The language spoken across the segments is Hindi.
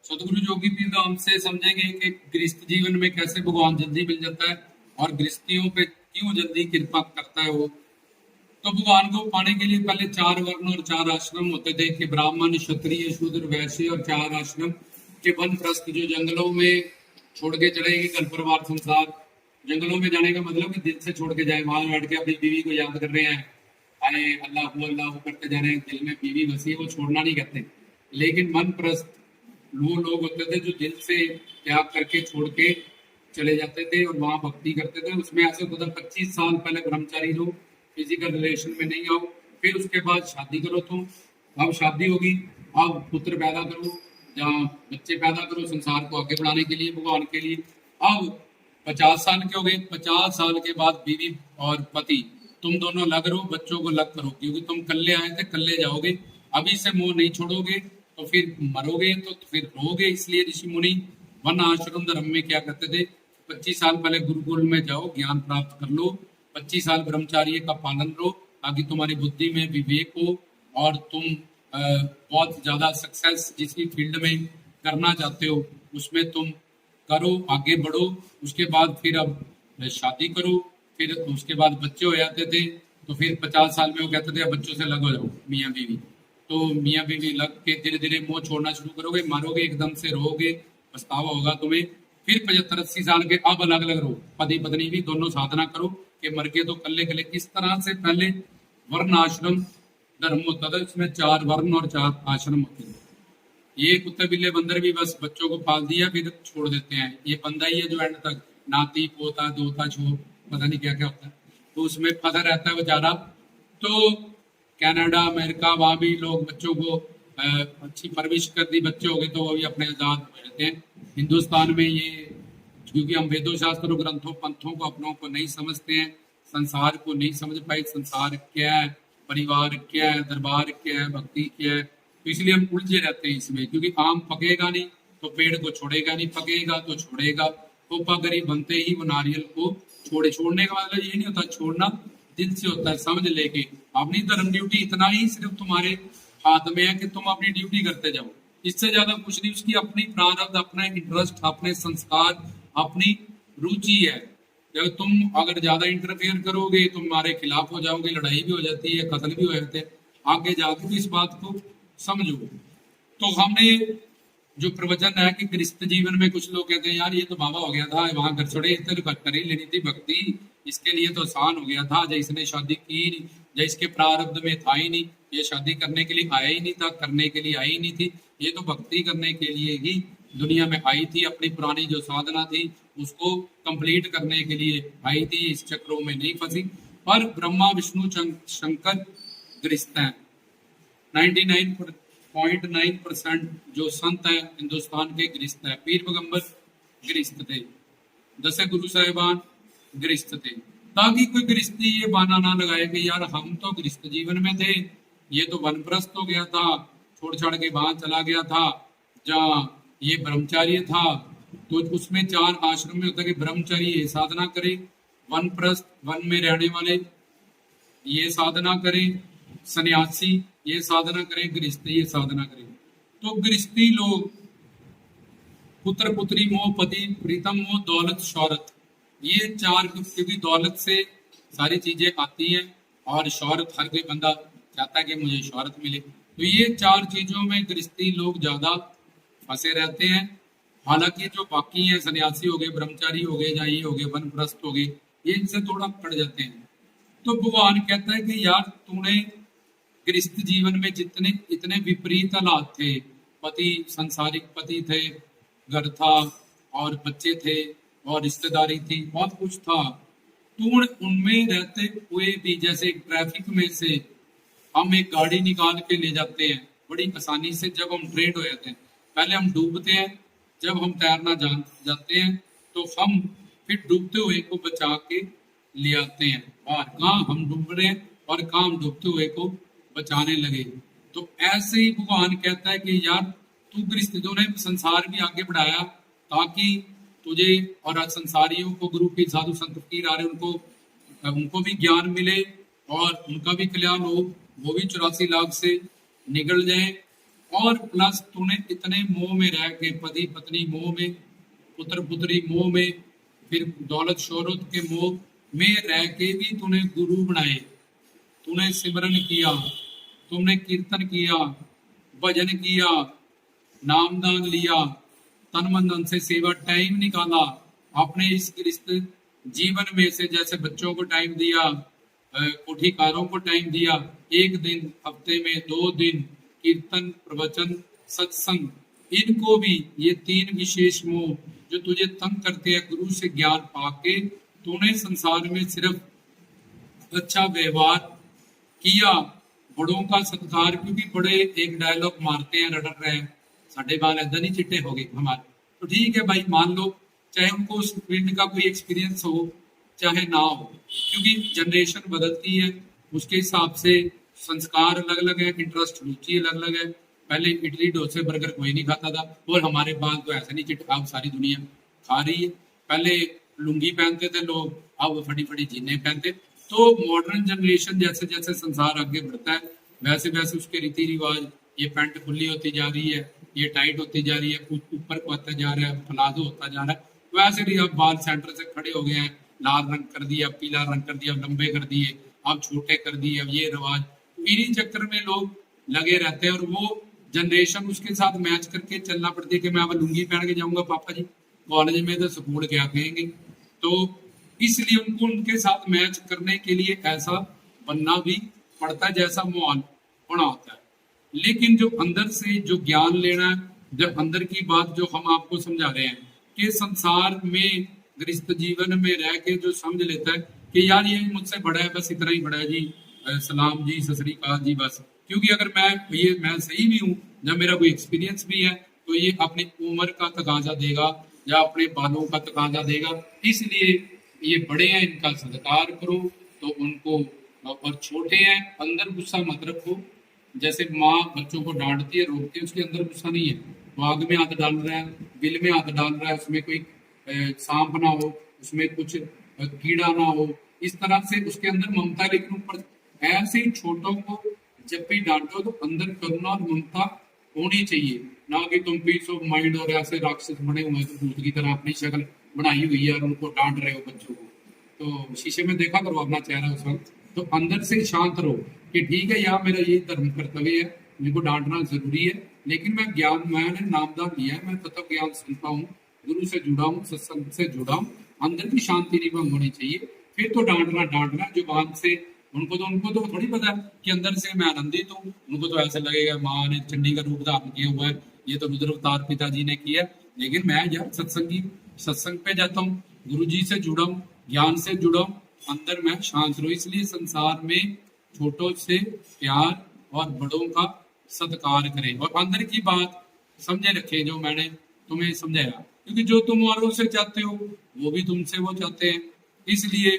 सतगुरु जोगी पीर धाम से समझेंगे कि गृहस्थ जीवन में कैसे भगवान जल्दी मिल जाता है और गृहस्थियों पे क्यों जल्दी कृपा करता है वो। तो भगवान को पाने के लिए पहले 4 वर्ण और 4 आश्रम होते थे कि ब्राह्मण, क्षत्रिय, शूद्र, वैश्य, और 4 आश्रम के वनप्रस्थ जो जंगलों में छोड़ के चलेंगे घर परिवार संसार। जंगलों में जाने का मतलब कि दिल से छोड़ के जाए, वहां बैठ के अपनी बीवी को याद कर रहे हैं, आए अल्लाह करते जा रहे हैं, दिल में बीवी बसी है, वो छोड़ना नहीं कहते। लेकिन मन प्रस्थ वो लोग होते थे जो दिल से त्याग करके छोड़ के चले जाते थे और वहां भक्ति करते थे। उसमें ऐसे होता था 25 साल पहले ब्रह्मचारी रहो, फिजिकल रिलेशन में नहीं आओ, फिर उसके बाद शादी करो। तुम अब शादी होगी, अब पुत्र पैदा करो, जहाँ बच्चे पैदा करो संसार को आगे बढ़ाने के लिए, भगवान के लिए। अब 50 साल के हो गए, 50 साल के बाद बीवी और पति तुम दोनों अलग रहो, बच्चों को अलग करो, क्योंकि तुम कल्ले आए थे कल्ले जाओगे। अभी से मोह नहीं छोड़ोगे तो फिर मरोगे, तो फिर रोगे। इसलिए ऋषि मुनि वन आश्रम धर्म में क्या करते थे, 25 साल पहले गुरुकुल में जाओ, ज्ञान प्राप्त कर लो, 25 साल ब्रह्मचार्य का पालन करो, ताकि तुम्हारी बुद्धि में विवेक हो और तुम बहुत ज्यादा सक्सेस जिस भी फील्ड में करना चाहते हो उसमें तुम करो, आगे बढ़ो। उसके बाद फिर अब शादी करो, फिर उसके बाद बच्चे हो जाते थे। तो फिर 50 साल में वो कहते थे अब बच्चों से अलग हो जाओ मियाँ बीवी। तो मियाँ बीवी लग के धीरे धीरे मोह छोड़ना शुरू करोगे, मरोगे, एकदम से रोगे, पछतावा होगा तुम्हें। फिर 75-80 साल के अब अलग अलग रहो, पति पत्नी भी दोनों साधना करो कि मर के तो कल्ले कल्ले। इस तरह से पहले वर्ण आश्रम धर्म होता था, इसमें 4 वर्ण और 4 आश्रम होते थे। ये कुत्ते बिल्ले बंदर भी बस बच्चों को पाल दिया फिर छोड़ देते हैं। ये बंदा ही है जो एंड तक नाती पोता दोता छो पता नहीं क्या क्या होता है, तो उसमें फंसा रहता है बेचारा। तो कनाडा अमेरिका वहाँ भी लोग बच्चों को अच्छी परवरिश कर दी, बच्चे हो गए तो वो भी अपने आजाद हो जाते हैं। हिंदुस्तान में ये क्योंकि हम वेदों शास्त्रों ग्रंथों पंथों को अपनों को नहीं समझते हैं, संसार को नहीं समझ पाए, संसार क्या है, परिवार क्या है, दरबार क्या है, भक्ति क्या है, तो इसलिए हम उलझे रहते हैं इसमें। क्योंकि आम पकेगा नहीं तो पेड़ को छोड़ेगा नहीं, पकेगा तो छोड़ेगा। पोपा गरीब बनते ही वो नारियल को छोड़े। छोड़ने का मतलब ये नहीं होता छोड़ना, दिल से होता है समझ लेके। अपनी धर्म ड्यूटी इतना ही सिर्फ तुम्हारे हाथ में है कि तुम अपनी ड्यूटी करते जाओ, इससे ज्यादा कुछ नहीं। उसकी अपनी प्रारब्ध, अपना इंटरेस्ट, अपने संस्कार, अपनी रुचि है। जब तुम अगर ज्यादा इंटरफेयर करोगे तुम्हारे खिलाफ हो जाओगे, लड़ाई भी हो जाती है, कत्ल भी हो जाते हैं। आगे जाके भी इस बात को समझो। तो हमने जो प्रवचन है कि गृहस्थ जीवन में कुछ लोग कहते हैं यार ये तो बाबा हो गया था, वहां घर छोड़े, इस कर ही लेनी थी भक्ति, इसके लिए तो आसान हो गया था, जय इसने शादी की नहीं, जय इसके प्रारब्ध में था ही नहीं, ये शादी करने के लिए आया ही नहीं था, करने के लिए आई ही नहीं थी, ये तो भक्ति करने के लिए ही दुनिया में आई थी, अपनी पुरानी जो साधना थी उसको कंप्लीट करने के लिए आई थी, इस चक्रों में नहीं फंसी। पर ब्रह्मा विष्णु शंकर गृहस्थ हैं। 99.9% जो संत है हिंदुस्तान के गृहस्थ है। पीर पैगंबर गृहस्थ थे, 10 गुरु साहिबान गृहस्थ थे, ताकि कोई गृहस्थी ये बहाना ना लगाए कि यार हम तो गृहस्थ जीवन में थे, ये तो वनप्रस्थ हो गया था, छोड़ छाड़ के वहां चला गया था जहाँ ये ब्रह्मचार्य था। तो उसमें 4 आश्रम में होता है कि ब्रह्मचारी ये साधना करे, वनप्रस्थ वन में रहने वाले ये साधना करें, सन्यासी ये साधना करें, गृहस्थ ये साधना करें। तो गृहस्थी लोग पुत्र पुत्री मोह, पति प्रीतम मोह, दौलत शौहरत, ये 4, क्योंकि दौलत से सारी चीजें आती हैं और शौहरत हर कोई बंदा चाहता है कि मुझे शौहरत मिले। तो ये 4 चीजों में गृहस्थी लोग ज्यादा फंसे रहते हैं। हालांकि जो बाकी हैं, सन्यासी हो गए, ब्रह्मचारी हो गए, या ये हो गए वनप्रस्थ हो गए, ये इनसे थोड़ा कट जाते हैं। तो भगवान कहता है कि यार तूने गृहस्थ जीवन में जितने इतने विपरीत हालात थे, पति संसारिक पति थे, घर था और बच्चे थे और रिश्तेदारी थी, बहुत कुछ था, तू उनमें रहते हुए भी जैसे ट्रैफिक में से हम एक गाड़ी निकाल के ले जाते हैं बड़ी आसानी से, जब हम ट्रेंड हो जाते हैं, पहले हम डूबते हैं, जब हम तैरना जान जाते हैं तो हम फिर डूबते हुए को बचा के ले आते हैं और कहाँ हम डूब रहे हैं और कहाँ हम डूबते हुए को बचाने लगे। तो ऐसे ही भगवान कहता है कि यार तू गृहस्थियों ने संसार भी आगे बढ़ाया ताकि तुझे और संसारियों को, गुरु की साधु संत फकीर आ रहे उनको भी ज्ञान मिले और उनका भी कल्याण हो, वो भी 84 लाख से निकल जाए। और प्लस तूने इतने मोह में रह के, पति पत्नी मोह में, पुत्र पुत्री मोह में, फिर दौलत शोहरत के मोह में रह के भी तूने गुरु बनाए, तूने सिमरन किया, तुमने कीर्तन किया, भजन किया, नामदान लिया, तन मन धन से सेवा, टाइम निकाला अपने इस गृहस्थ जीवन में से, जैसे बच्चों को टाइम दिया, कोठीकारों को टाइम दिया, एक दिन हफ्ते में 2 दिन कीर्तन, प्रवचन, सत्संग, इनको भी, ये 3 विशेष मोह जो तुझे तंग करते हैं, गुरु से ज्ञान पाके तूने संसार में सिर्फ अच्छा व्यवहार किया, बड़ों का सत्कार, क्योंकि बड़े एक डायलॉग मारते हैं, रटक रहे हैं, साढ़े बाल ऐसा नहीं चिट्टे हो गए हमारे, तो ठीक है भाई, मान लो, चाहे उनको उस फील्ड का कोई एक्सपीरियंस हो चाहे ना हो, क्योंकि जनरेशन बदलती है, उसके हिसाब से संस्कार अलग अलग है, इंटरेस्ट रुचि अलग अलग है। पहले इडली डोसे बर्गर कोई नहीं खाता था, और हमारे बाल तो ऐसे नहीं चिट्टा, अब सारी दुनिया खा रही है। पहले लुंगी पहनते थे लोग, अब फटी फटी जीने पहनते। तो मॉडर्न जनरेशन जैसे जैसे संसार आगे बढ़ता है, वैसे वैसे उसके रीति रिवाज, ये पैंट खुली होती जा रही है, ये टाइट होती जा रही है, कुछ ऊपर को आता जा रहा है, प्लाजो होता जा रहा है, वैसे भी अब बाल सेंटर से खड़े हो गए हैं, लाल रंग कर दिया, पीला रंग कर दिया, लंबे कर दिए, अब छोटे कर दिए, अब ये रिवाज, इन्हीं चक्कर में लोग लगे रहते हैं, और वो जनरेशन उसके साथ मैच करके चलना पड़ती है कि मैं अब लुंगी पहन के जाऊंगा पापा जी कॉलेज में, तो स्कूल क्या कहेंगे, तो इसलिए उनको उनके साथ मैच करने के लिए ऐसा बनना भी पड़ता है जैसा माहौल बना होता है। लेकिन जो अंदर से जो ज्ञान लेना है, जो अंदर की बात जो हम आपको समझा रहे हैं कि संसार में गृहस्थ जीवन में रह के जो समझ लेता है कि यार ये मुझसे बड़ा है, बस इतना ही बड़ा है जी, सलाम जी, सत श्री अकाल जी, बस, क्योंकि अगर मैं सही भी हूँ, जब मेरा कोई एक्सपीरियंस भी है, तो ये अपनी उम्र का तकाजा देगा या अपने बालों का तकाजा देगा, इसलिए ये बड़े हैं, इनका सत्कार करो, तो उनको, और छोटे हैं अंदर गुस्सा मत रखो, जैसे माँ बच्चों को डांटती है, रोकती है, उसके अंदर गुस्सा नहीं है, वो आग में हाथ डाल रहा है, बिल में हाथ डाल रहा है, उसमें कोई सांप ना हो, उसमें कुछ कीड़ा ना हो, इस तरह से उसके अंदर ममता है, लेकिन ऊपर ऐसे ही छोटों को जब भी डांटो तो अंदर करुणा और ममता होनी चाहिए, ना कि तुम पीस ऑफ माइंड और ऐसे राक्षस बने हुए तो भूत की तरह अपनी शक्ल बनाई हुई है और उनको डांट रहे हो बच्चों को, तो शीशे में देखा करो अपना चेहरा उस वक्त, तो अंदर से शांत रहो कि ठीक है यार, मेरा ये धर्म कर्तव्य है, मुझको डांटना जरूरी है, लेकिन मैंने नामदान लिया है, मैं तत्व ज्ञान सुनता हूँ, गुरु से जुड़ा हूँ, सत्संग से जुड़ा हूँ, अंदर की शांति नहीं भंग होनी चाहिए, फिर तो डांटना जुबान से, उनको तो थोड़ी पता है कि अंदर से मैं आनंदित हूँ, उनको तो ऐसा लगेगा माँ ने चंडी का रूप धारण किया हुआ है, ये तो रुद्र अवतार पिताजी ने किया, लेकिन मैं यार सत्संग पे जाता हूँ, गुरु जी से जुड़ा हूँ, ज्ञान से जुड़ा हूँ, अंदर मैं शांत रहूं, इसलिए संसार में छोटों से प्यार और बड़ों का सत्कार करें, और अंदर की बात समझे रखें, जो मैंने तुम्हें समझाया, क्योंकि जो तुम औरों से चाहते हो वो भी तुमसे वो चाहते हैं, इसलिए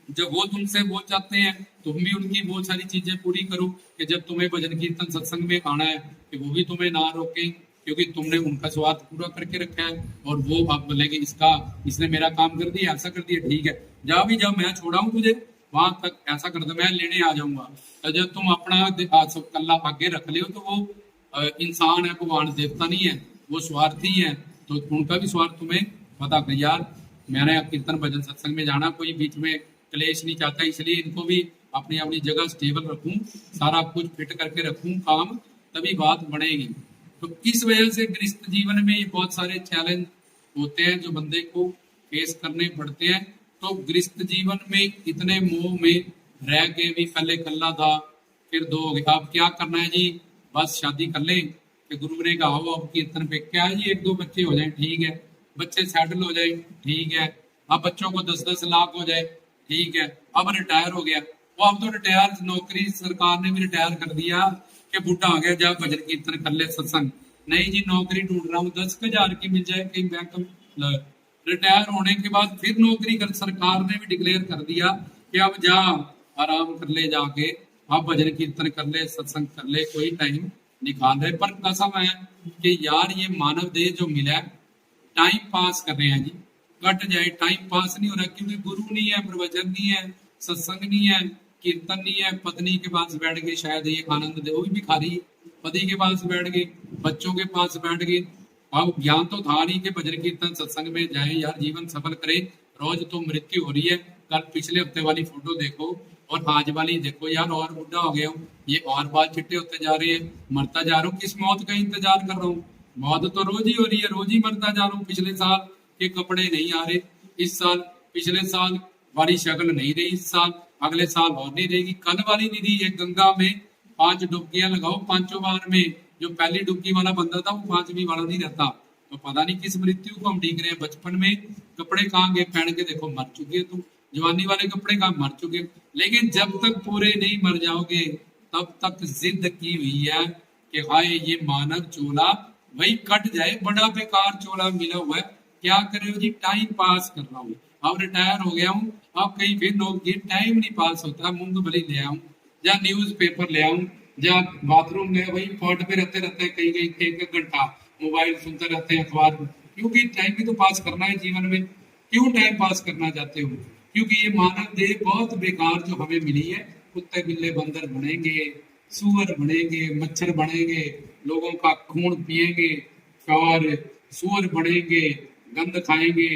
जब वो तुमसे वो चाहते हैं, तुम भी उनकी बहुत सारी चीजें पूरी करो, कि जब तुम्हें भजन कीर्तन सत्संग में आना है कि वो भी तुम्हें ना रोके, क्योंकि तुमने उनका स्वार्थ पूरा करके रखा है, और वो आप बोलेंगे इसने मेरा काम कर दिया, ऐसा कर दिया, ठीक है, जब मैं छोड़ा हूँ तुझे वहां तक, ऐसा कर दो, मैं लेने आ जाऊंगा, तो जब तुम अपना कल्ला आगे रख ले हो, तो वो इंसान है, भगवान देवता नहीं है, वो स्वार्थी है, तो उनका भी स्वार्थ तुम्हें पता कर, यार मैंने कीर्तन भजन सत्संग में जाना, कोई बीच में क्लेश नहीं चाहता, इसलिए इनको भी अपनी अपनी जगह स्टेबल रखूं, सारा कुछ फिट करके रखूं काम, तभी बात बढ़ेगी। तो इस वजह से गृहस्थ जीवन में ये बहुत सारे चैलेंज होते हैं जो बंदे को फेस करने पड़ते हैं। तो गृहस्थ जीवन में इतने मोह में रह के भी, पहले कल्ला था फिर 2 हो गए, अब क्या करना है जी, बस शादी कर ले, कि गुरु ने कहा हो अब कीर्तन पे क्या है जी, 1-2 बच्चे हो जाए ठीक है, बच्चे सेटल हो जाए ठीक है, अब बच्चों को 10-10 लाख हो जाए ठीक है, अब रिटायर हो गया, वो अब तो रिटायर, नौकरी सरकार ने भी रिटायर कर दिया कि बुढ़ा आ गया जा भजन कीर्तन कर ले सत्संग, नहीं जी नौकरी ढूंढ रहा हूँ 10,000 की मिल जाए कहीं बैंक, रिटायर होने के बाद फिर नौकरी कर, सरकार ने भी डिक्लेयर कर दिया कि अब जा आराम कर ले जाके, अब भजन कीर्तन कर ले, सत्संग कर ले, कोई टाइम निकाल रहे, पर कसम है कि यार ये मानव देह जो मिला है, टाइम पास कर रहे हैं जी, कट जाए, टाइम पास नहीं हो रहा, क्योंकि गुरु नहीं है, प्रवचन नहीं है, सत्संग नहीं है, कीर्तन नहीं है, पत्नी के पास बैठ के शायद ये आनंद दे, वो भी भिखारी है, पति के पास बैठ गए, बच्चों के पास बैठ गए। अब ज्ञान तो था नहीं कि भजन कीर्तन सत्संग में जाए यार, जीवन सफल करे। रोज तो मृत्यु हो रही है। कल पिछले हफ्ते वाली फोटो देखो और आज वाली देखो यार, और बुढ़ा हो गया हूँ, ये और बाल चिट्टे होते जा रहे हैं, मरता जा रहा हूँ। किस मौत का इंतजार कर रहा हूँ? मौत तो रोज ही हो रही है, रोज ही मरता जा रहा हूँ। पिछले साल के कपड़े नहीं आ रहे इस साल, पिछले साल वाली शक्ल नहीं रही इस साल, अगले साल और नहीं रहेगी। कल वाली निधि ये गंगा में 5 डुबकियां लगाओ, 5 बार में जो पहली डुबकी वाला बंदा था वो 5वीं वाला नहीं रहता। तो पता नहीं किस मृत्यु को हम ढीक रहे हैं। बचपन में कपड़े कहाँ गए पहन के, देखो मर चुके हैं तुम। जवानी वाले कपड़े कहाँ, मर चुके। लेकिन जब तक पूरे नहीं मर जाओगे तब तक जिद की हुई है कि हाय ये मानव चोला वही कट जाए, बड़ा बेकार चोला मिला हुआ है। क्या करे जी, टाइम पास कर रहा हूँ। अब रिटायर हो गया हूँ, अब कहीं फिर लोग टाइम नहीं पास होता, मूंगफली ले आऊं या न्यूज पेपर ले आऊं या बाथरूम में वही पॉट पे रहते रहते हैं, कहीं कहीं एक एक घंटा मोबाइल सुनते रहते हैं, अखबार। क्योंकि टाइम भी तो पास करना है जीवन में। क्यों टाइम पास करना चाहते हो? क्योंकि ये मानव देह बहुत बेकार जो हमें मिली है। कुत्ते बिल्ले बंदर बनेंगे, सुअर बनेंगे, मच्छर बनेंगे, लोगों का खून पिएंगे और सुअर बनेंगे, गंद खाएंगे,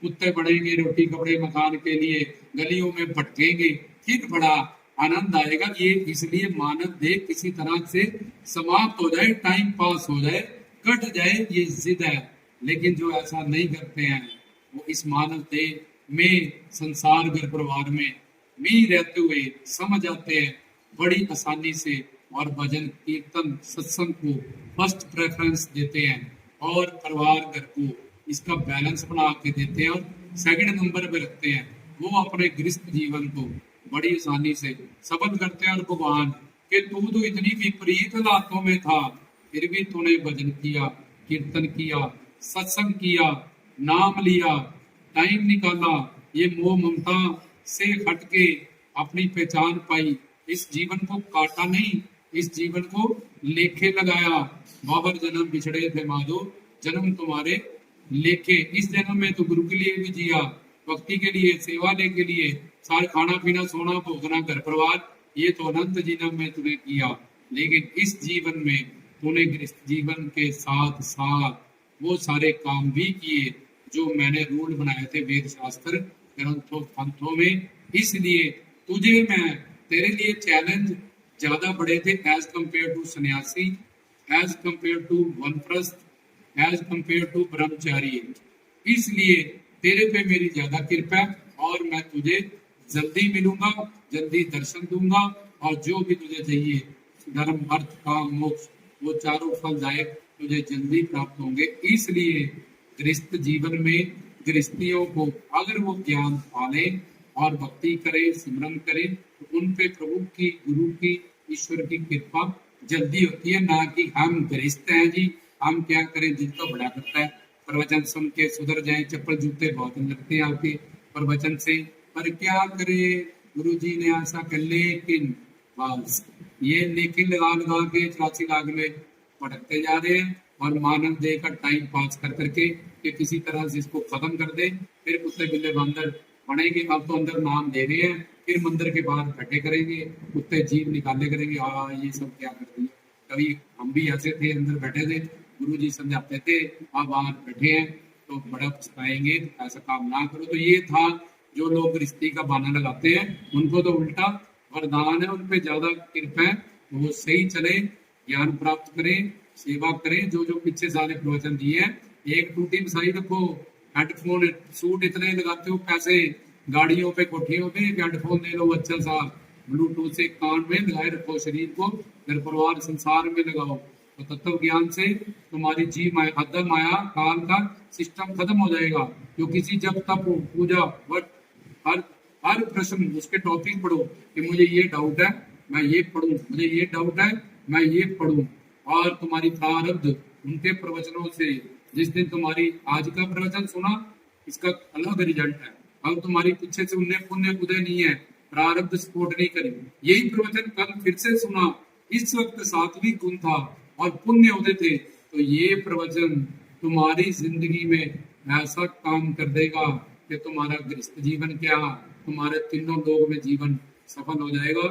कुत्ते बनेंगे रोटी कपड़े मकान के लिए, गलियों में भटकेंगे, फिर बड़ा आनंद आएगा। ये इसलिए मानव देह किसी तरह से समाप्त हो जाए, टाइम पास हो जाए, कट जाए, ये जिद है। लेकिन जो ऐसा नहीं करते हैं वो इस मानव देह में संसार घर परिवार में भी रहते हुए समझ आते हैं बड़ी आसानी से और भजन कीर्तन सत्संग को फर्स्ट प्रेफरेंस देते हैं और परिवार घर को इसका बैलेंस बना के देते हैं और सेकंड नंबर पे रखते हैं। वो अपने गृहस्थ जीवन को बड़ी आसानी से सफल करते हैं। और भगवान कि तू तो इतनी विपरीत हालातों में था, फिर भी तूने भजन किया, कीर्तन किया, सत्संग किया, नाम लिया, टाइम निकाला, ये मोह ममता से हटके अपनी पहचान पाई। इस जीवन को काटा नहीं, इस जीवन को लेखे लगाया। बाबर जन्म बिछड़े थे माधो, जन्म तुम्हारे लेखे। इस जन्म में तो गुरु के लिए भी जिया, भक्ति के लिए, सेवा के लिए, सारे खाना पीना सोना भोगना घर परिवार, ये तो अनंत जन्म में तूने किया। लेकिन इस जीवन में तूने गृहस्थ जीवन के साथ साथ वो सारे काम भी किए जो मैंने रूल बनाए थे वेद शास्त्र ग्रंथों पंथों में। इसलिए तुझे मैं, तेरे लिए चैलेंज ज्यादा बड़े थे एज कंपेयर टू सन्यासी, एज कंपेयर टू वनप्रस्थ, एज कंपेयर टू ब्रह्मचारी। इसलिए तेरे पे मेरी ज्यादा कृपा है और मैं तुझे जल्दी मिलूंगा, जल्दी दर्शन दूंगा और जो भी तुझे चाहिए धर्म अर्थ काम मोक्ष वो चारों फलदायक तुझे जल्दी प्राप्त होंगे। इसलिए गृहस्थ जीवन में गृहस्थियों को अगर वो ज्ञान पाले और भक्ति करे, सिमरन करे, तो उन पे प्रभु की, गुरु की, ईश्वर की कृपा जल्दी होती है। ना कि हम गृहस्थ हैं जी, हम क्या करें, दिल तो बड़ा करता है, प्रवचन सुन के सुधर जाए, चप्पल जूते बहुत लगते हैं आपके प्रवचन से, पर क्या करे, गुरु जी ने ऐसा कर, लेकिन बस ये लेकिन लगा लगा के 84 लाख में भटकते जा रहे हैं और मानव देह का टाइम पास कर करके कि किसी तरह से इसको खत्म कर दे, फिर कुत्ते बिल्ले बंदर बनेंगे। अब तो अंदर नाम दे रहे हैं, फिर मंदिर के बाहर बैठे करेंगे, कुत्ते जीव निकाले करेंगे, हाँ ये सब क्या कर रही है। कभी हम भी ऐसे थे, अंदर बैठे थे, गुरु जी समझाते थे, अब बाहर बैठे हैं तो बड़ा पछताएंगे, ऐसा काम ना करो। तो ये था जो लोग गृहस्थी का बहाना लगाते हैं, उनको तो उल्टा वरदान है, उन पे ज्यादा कृपा है, वो सही चले, ज्ञान प्राप्त करें, सेवा करें। जो जो पीछे सारे प्रवचन दिए हैं, एक टूटी बसाई रखो, हेडफोन सूट इतने लगाते हो पैसे, गाड़ियों पे कोठियों पे हेडफोन ले लो अच्छा सा, ब्लूटूथ से कान में लगाए रखो, शरीर को घर परिवार संसार में लगाओ। तो तत्व ज्ञान से तुम्हारी जी माया, अदम माया काल का सिस्टम खत्म हो जाएगा। जो किसी जब तक पूजा वट हर हर प्रश्न उसके टॉपिक पढ़ो कि मुझे ये डाउट है मैं ये पढ़ूं, मुझे ये डाउट है मैं ये पढ़ूं। और तुम्हारी प्रारब्ध उनके प्रवचनों से, जिस दिन तुम्हारी आज का प्रवचन सुना इसका अलग रिजल्ट है, अब तुम्हारी पीछे से उन्हें पुण्य उदय नहीं है, प्रारब्ध सपोर्ट नहीं करी, यही प्रवचन कल फिर से सुना, इस वक्त सात्विक गुण था और पुण्य उदय थे, तो ये प्रवचन तुम्हारी जिंदगी में ऐसा काम कर देगा कि तुम्हारा गृहस्थ जीवन क्या, तुम्हारे तीनों लोग में जीवन सफल हो जाएगा।